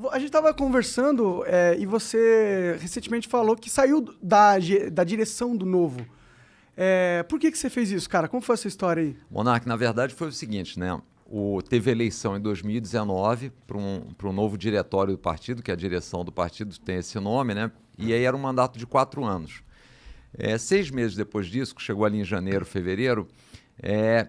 A gente estava conversando e você recentemente falou que saiu da direção do Novo. Por que você fez isso, cara? Como foi essa história aí? Monark, na verdade foi o seguinte, né? Teve eleição em 2019 para um novo diretório do partido, que a direção do partido tem esse nome, né? E aí era um mandato de 4 anos. 6 meses depois disso, que chegou ali em janeiro, fevereiro,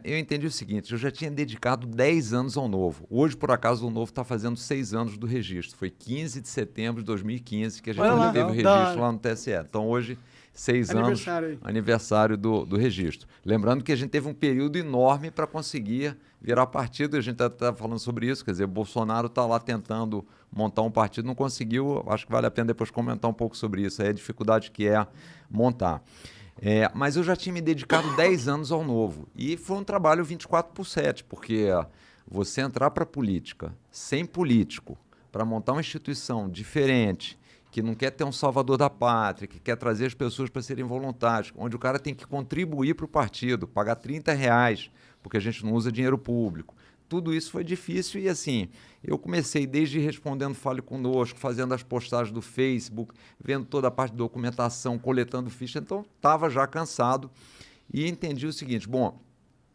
eu entendi o seguinte: eu já tinha dedicado 10 anos ao Novo. Hoje, por acaso, o Novo está fazendo 6 anos do registro. Foi 15 de setembro de 2015 que a gente teve o registro lá no TSE. Então, hoje, 6 anos, aniversário do registro. Lembrando que a gente teve um período enorme para conseguir virar partido, e a gente está falando sobre isso, quer dizer, o Bolsonaro está lá tentando montar um partido, não conseguiu. Acho que vale a pena depois comentar um pouco sobre isso, a dificuldade que é montar. Mas eu já tinha me dedicado 10 anos ao Novo, e foi um trabalho 24/7, porque você entrar para a política sem político, para montar uma instituição diferente, que não quer ter um salvador da pátria, que quer trazer as pessoas para serem voluntários, onde o cara tem que contribuir para o partido, pagar R$30, porque a gente não usa dinheiro público. Tudo isso foi difícil e, assim, eu comecei desde respondendo Fale Conosco, fazendo as postagens do Facebook, vendo toda a parte de documentação, coletando ficha, então estava já cansado e entendi o seguinte: bom,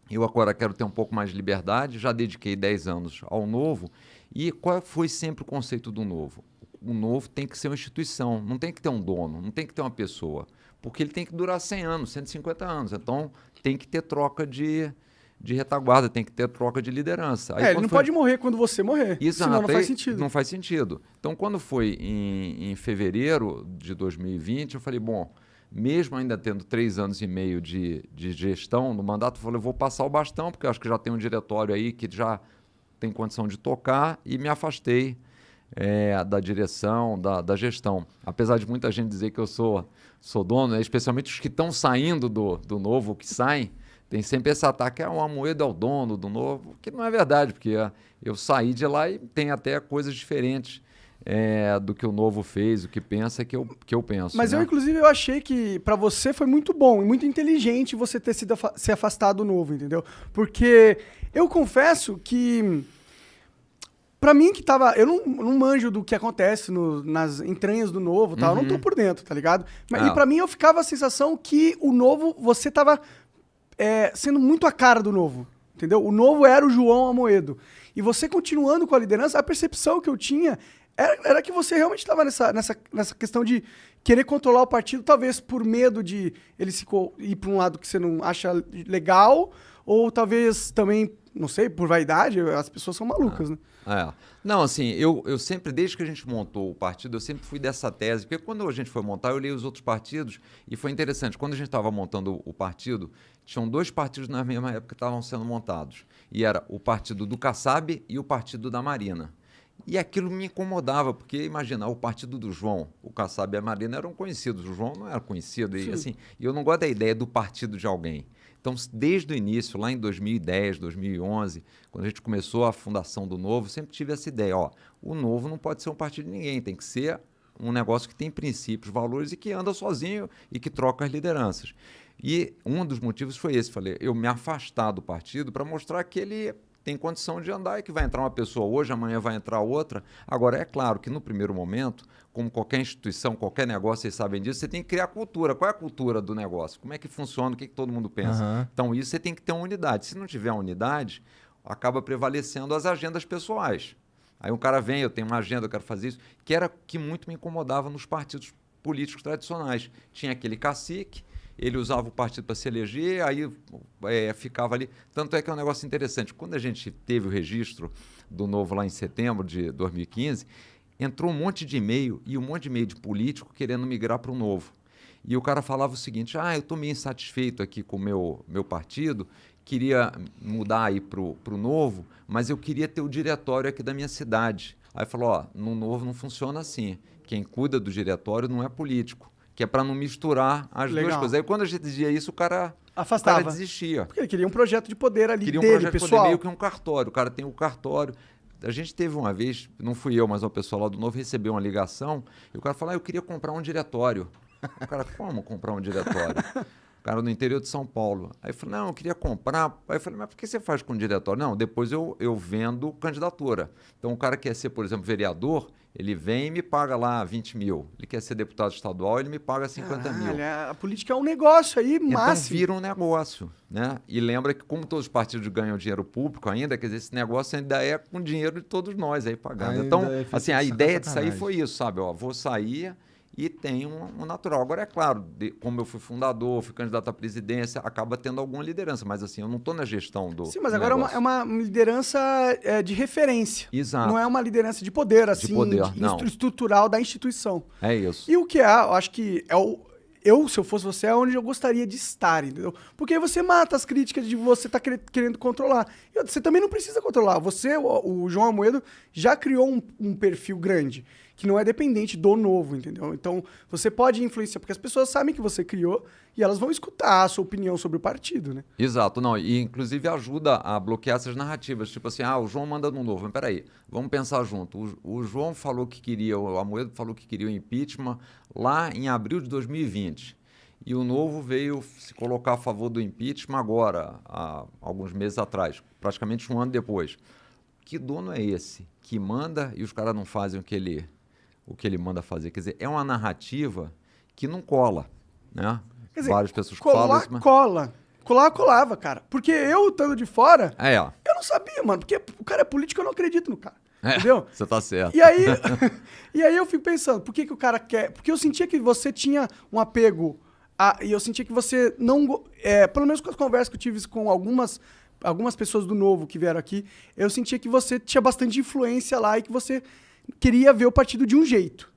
eu agora quero ter um pouco mais de liberdade, já dediquei 10 anos ao Novo, e qual foi sempre o conceito do Novo? O Novo tem que ser uma instituição, não tem que ter um dono, não tem que ter uma pessoa, porque ele tem que durar 100 anos, 150 anos, então tem que ter troca de retaguarda, tem que ter troca de liderança. Aí, ele não pode morrer quando você morrer, senão não faz sentido. Não faz sentido. Então, quando foi em fevereiro de 2020, eu falei, bom, mesmo ainda tendo 3 anos e meio de gestão no mandato, eu falei, eu vou passar o bastão, porque eu acho que já tem um diretório aí que já tem condição de tocar, e me afastei da direção, da gestão. Apesar de muita gente dizer que eu sou dono, né, especialmente os que estão saindo do Novo, que saem, tem sempre esse ataque: o Amoedo é o dono do Novo, que não é verdade, porque eu saí de lá e tem até coisas diferentes do que o Novo fez, o que pensa, que eu penso. Mas né? eu achei que para você foi muito bom e muito inteligente você ter se afastado do Novo, entendeu? Porque eu confesso que pra mim que tava... Eu não manjo do que acontece nas entranhas do Novo e tal. Eu não tô por dentro, tá ligado? E pra mim eu ficava a sensação que o Novo, você tava sendo muito a cara do Novo, entendeu? O Novo era o João Amoedo. E você continuando com a liderança, a percepção que eu tinha era que você realmente estava nessa questão de querer controlar o partido, talvez por medo de ele ir pra um lado que você não acha legal, ou talvez também, não sei, por vaidade. As pessoas são malucas, né? Não, assim, eu sempre, desde que a gente montou o partido, eu sempre fui dessa tese, porque quando a gente foi montar, eu li os outros partidos, e foi interessante, quando a gente estava montando o partido, tinham 2 partidos na mesma época que estavam sendo montados, e era o partido do Kassab e o partido da Marina. E aquilo me incomodava, porque, imagina, o partido do João, o Kassab e a Marina eram conhecidos, o João não era conhecido, e assim, eu não gosto da ideia do partido de alguém. Então, desde o início, lá em 2010, 2011, quando a gente começou a fundação do Novo, sempre tive essa ideia: o Novo não pode ser um partido de ninguém, tem que ser um negócio que tem princípios, valores e que anda sozinho e que troca as lideranças. E um dos motivos foi esse: falei, eu me afastar do partido para mostrar que ele tem condição de andar, e que vai entrar uma pessoa hoje, amanhã vai entrar outra. Agora, é claro que no primeiro momento, como qualquer instituição, qualquer negócio, vocês sabem disso, você tem que criar cultura. Qual é a cultura do negócio? Como é que funciona? O que todo mundo pensa? Então, isso você tem que ter uma unidade. Se não tiver uma unidade, acaba prevalecendo as agendas pessoais. Aí um cara vem, eu tenho uma agenda, eu quero fazer isso, que era que muito me incomodava nos partidos políticos tradicionais. Tinha aquele cacique, ele usava o partido para se eleger, aí ficava ali. Tanto é que é um negócio interessante. Quando a gente teve o registro do Novo lá em setembro de 2015, entrou um monte de e-mail, e um monte de e-mail de político querendo migrar para o Novo. E o cara falava o seguinte: eu estou meio insatisfeito aqui com o meu partido, queria mudar aí para o Novo, mas eu queria ter o diretório aqui da minha cidade. Aí falou: no Novo não funciona assim. Quem cuida do diretório não é político, que é para não misturar as duas coisas. Aí quando a gente dizia isso, o cara desistia. Porque ele queria um projeto de poder ali queria dele, um projeto pessoal. De poder, meio que um cartório. O cara tem o cartório. A gente teve uma vez, não fui eu, mas o pessoal lá do Novo recebeu uma ligação, e o cara falou: eu queria comprar um diretório. O cara: como comprar um diretório? O cara do interior de São Paulo. Aí eu falei, não, eu queria comprar. Aí eu falei, mas por que você faz com o diretório? Não, depois eu vendo candidatura. Então o cara quer ser, por exemplo, vereador, ele vem e me paga lá 20 mil. Ele quer ser deputado estadual, ele me paga 50 mil. A política é um negócio aí, Então máximo. vira um negócio, né? E lembra que como todos os partidos ganham dinheiro público ainda, quer dizer, esse negócio ainda é com dinheiro de todos nós aí pagando. Ainda Então, é feito assim, a de ideia de sair sacanagem. foi isso, sabe? Ó, vou sair e tem um natural. Agora, é claro, como eu fui fundador, fui candidato à presidência, acaba tendo alguma liderança, mas assim, eu não estou na gestão do Sim, mas do agora negócio. é uma liderança de referência. Exato. Não é uma liderança de poder, assim, poder, não. estrutural da instituição. É isso. E o que eu acho que eu, se eu fosse você, é onde eu gostaria de estar, entendeu? Porque aí você mata as críticas de você estar querendo controlar. E você também não precisa controlar. Você, o João Amoedo, já criou um perfil grande, que não é dependente do novo, entendeu? Então, você pode influenciar, porque as pessoas sabem que você criou e elas vão escutar a sua opinião sobre o partido, né? Exato, não, e inclusive ajuda a bloquear essas narrativas, tipo assim, o João manda no novo, mas peraí, vamos pensar junto, o João falou que queria, o Amoedo falou que queria o impeachment lá em abril de 2020, e o novo veio se colocar a favor do impeachment agora, há alguns meses atrás, praticamente um ano depois. Que dono é esse que manda e os caras não fazem o que ele manda fazer? Quer dizer, é uma narrativa que não cola, né? Quer dizer, Várias pessoas falam colar, isso, mas... colava, cara. Porque eu, estando de fora, É, eu não sabia, mano. Porque o cara é político, eu não acredito no cara. Entendeu? você tá certo. E aí, e aí eu fico pensando, por que o cara quer... Porque eu sentia que você tinha um apego... e eu sentia que você não... pelo menos com as conversas que eu tive com algumas pessoas do Novo que vieram aqui, eu sentia que você tinha bastante influência lá e que você queria ver o partido de um jeito.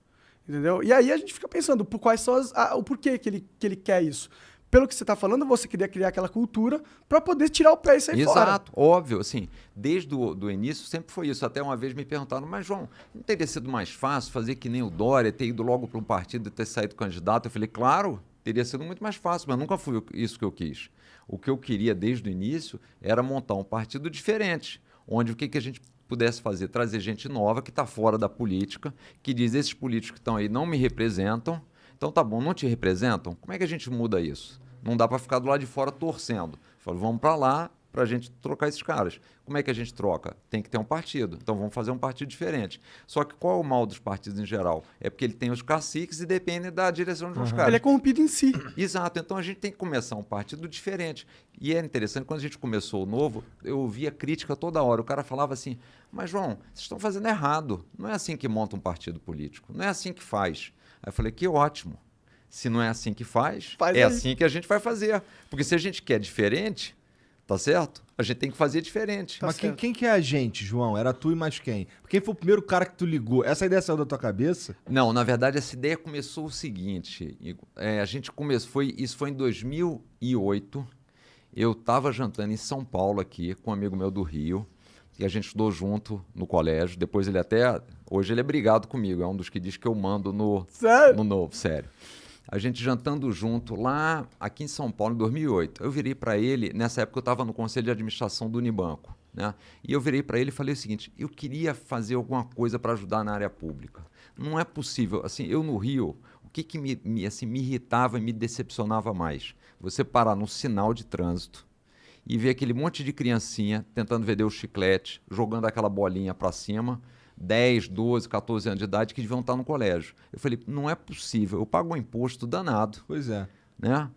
Entendeu? E aí a gente fica pensando por quais são o porquê que ele quer isso. Pelo que você está falando, você queria criar aquela cultura para poder tirar o pé e sair fora. Exato, óbvio, assim, desde o início sempre foi isso. Até uma vez me perguntaram, mas João, não teria sido mais fácil fazer que nem o Dória, ter ido logo para um partido e ter saído candidato? Eu falei, claro, teria sido muito mais fácil, mas nunca foi isso que eu quis. O que eu queria desde o início era montar um partido diferente, onde o que a gente pudesse fazer? Trazer gente nova que está fora da política, que diz, esses políticos que estão aí não me representam, então tá bom, não te representam? Como é que a gente muda isso? Não dá para ficar do lado de fora torcendo. Falo, vamos para lá para a gente trocar esses caras. Como é que a gente troca? Tem que ter um partido. Então vamos fazer um partido diferente. Só que qual é o mal dos partidos em geral? É porque ele tem os caciques e depende da direção dos caras. Ele é corrompido em si. Exato. Então a gente tem que começar um partido diferente. E é interessante, quando a gente começou o Novo, eu ouvia crítica toda hora. O cara falava assim, mas João, vocês estão fazendo errado. Não é assim que monta um partido político. Não é assim que faz. Aí eu falei, que ótimo. Se não é assim que faz é aí. Assim que a gente vai fazer. Porque se a gente quer diferente, tá certo? A gente tem que fazer diferente. Mas quem que é a gente, João? Era tu e mais quem? Quem foi o primeiro cara que tu ligou? Essa ideia saiu da tua cabeça? Não, na verdade, essa ideia começou o seguinte. A gente começou, isso foi em 2008. Eu estava jantando em São Paulo aqui com um amigo meu do Rio. E a gente estudou junto no colégio. Depois ele hoje ele é brigado comigo. É um dos que diz que eu mando no Novo, sério. A gente jantando junto lá aqui em São Paulo, em 2008. Eu virei para ele, nessa época eu estava no Conselho de Administração do Unibanco, né? E eu virei para ele e falei o seguinte, eu queria fazer alguma coisa para ajudar na área pública. Não é possível, assim, eu no Rio, o que me irritava e me decepcionava mais? Você parar num sinal de trânsito e ver aquele monte de criancinha tentando vender o chiclete, jogando aquela bolinha para cima, 10, 12, 14 anos de idade que deviam estar no colégio. Eu falei, não é possível, eu pago um imposto danado. Pois é. Né?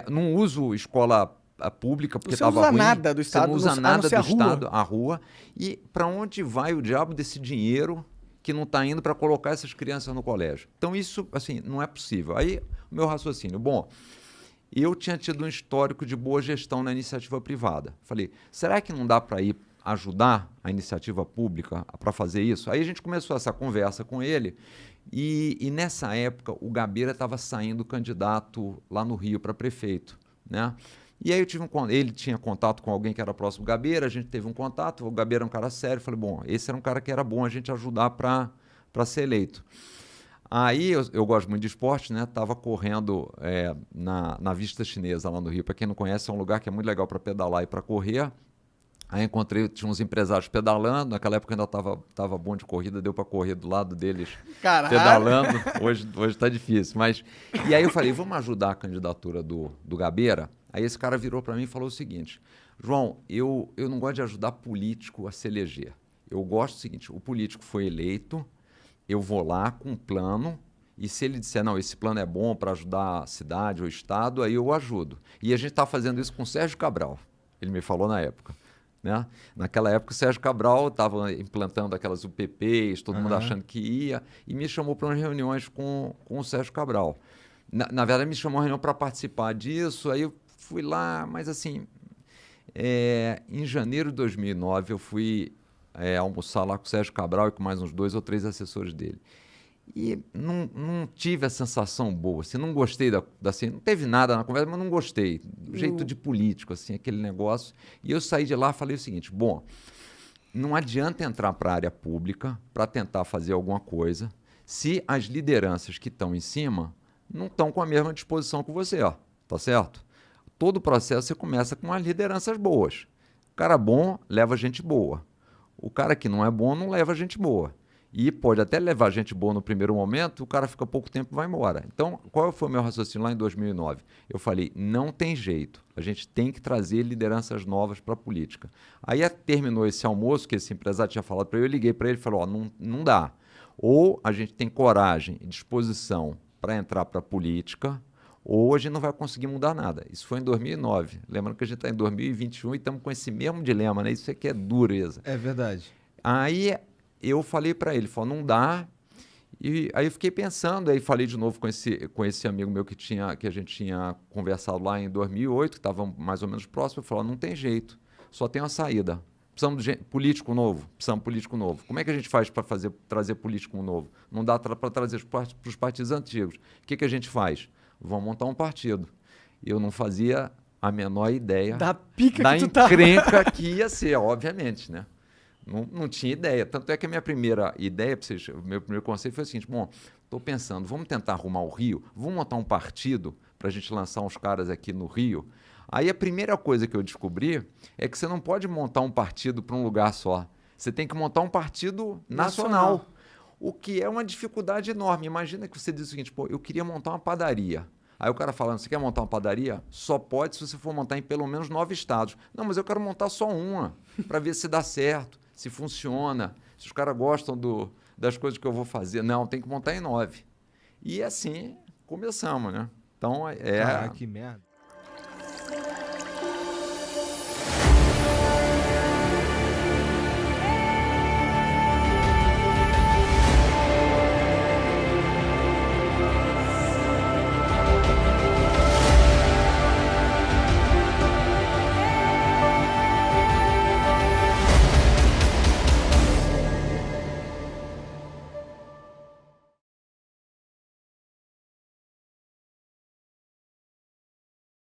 Não uso escola pública porque estava ruim. Você não usa nada do Estado. Você não usa nada do Estado, a rua. E para onde vai o diabo desse dinheiro que não está indo para colocar essas crianças no colégio? Então isso, assim, não é possível. Aí o meu raciocínio, eu tinha tido um histórico de boa gestão na iniciativa privada. Falei, será que não dá para ir ajudar a iniciativa pública para fazer isso? Aí a gente começou essa conversa com ele e nessa época o Gabeira estava saindo candidato lá no Rio para prefeito, né? E aí ele tinha contato com alguém que era próximo do Gabeira, a gente teve um contato, o Gabeira é um cara sério, falei, esse era um cara que era bom a gente ajudar para ser eleito. Aí eu gosto muito de esporte, né? Estava correndo na Vista Chinesa lá no Rio. Para quem não conhece, é um lugar que é muito legal para pedalar e para correr. Aí encontrei, tinha uns empresários pedalando, naquela época ainda tava bom de corrida, deu para correr do lado deles Caralho. pedalando, hoje tá difícil, mas... E aí eu falei, vamos ajudar a candidatura do Gabeira? Aí esse cara virou para mim e falou o seguinte, João, eu não gosto de ajudar político a se eleger, eu gosto do seguinte, o político foi eleito, eu vou lá com um plano, e se ele disser, não, esse plano é bom para ajudar a cidade ou o estado, aí eu ajudo. E a gente está fazendo isso com o Sérgio Cabral, ele me falou na época. Né? Naquela época o Sérgio Cabral estava implantando aquelas UPPs, todo mundo achando que ia, e me chamou para umas reuniões com o Sérgio Cabral. Na verdade, me chamou a reunião para participar disso, aí eu fui lá, mas assim, em janeiro de 2009 eu fui almoçar lá com o Sérgio Cabral e com mais uns 2 ou 3 assessores dele. E não tive a sensação boa, assim, não gostei assim, não teve nada na conversa, mas não gostei do jeito de político, assim, aquele negócio. E eu saí de lá e falei o seguinte, bom, não adianta entrar para a área pública para tentar fazer alguma coisa se as lideranças que estão em cima não estão com a mesma disposição que você, ó, tá certo? Todo o processo você começa com as lideranças boas. O cara bom leva gente boa. O cara que não é bom não leva gente boa. E pode até levar gente boa no primeiro momento, o cara fica pouco tempo e vai embora. Então, qual foi o meu raciocínio lá em 2009? Eu falei, não tem jeito, a gente tem que trazer lideranças novas para a política. Aí terminou esse almoço, que esse empresário tinha falado para ele, eu liguei para ele e falei, ó, não dá. Ou a gente tem coragem e disposição para entrar para a política, ou a gente não vai conseguir mudar nada. Isso foi em 2009. Lembrando que a gente está em 2021 e estamos com esse mesmo dilema, né? Isso aqui é dureza. É verdade. Aí eu falei para ele, falou, não dá. E aí eu fiquei pensando, aí falei de novo com esse amigo meu que a gente tinha conversado lá em 2008, que estava mais ou menos próximo, eu falei, não tem jeito, só tem uma saída. Precisamos de político novo, Como é que a gente faz para trazer político novo? Não dá para trazer para os partidos antigos. O que a gente faz? Vamos montar um partido. Eu não fazia a menor ideia da pica da que tu tá. encrenca que ia ser, obviamente, né? Não tinha ideia. Tanto é que a minha primeira ideia, o meu primeiro conceito foi o seguinte, bom, estou pensando, vamos tentar arrumar o Rio, vamos montar um partido para a gente lançar uns caras aqui no Rio. Aí a primeira coisa que eu descobri é que você não pode montar um partido para um lugar só. Você tem que montar um partido nacional. O que é uma dificuldade enorme. Imagina que você diz o seguinte, pô, eu queria montar uma padaria. Aí o cara falando, você quer montar uma padaria? Só pode se você for montar em pelo menos 9 estados. Não, mas eu quero montar só uma, para ver se dá certo, se funciona, se os caras gostam das coisas que eu vou fazer. Não, tem que montar em 9. E assim começamos, né? Então Caraca, que merda.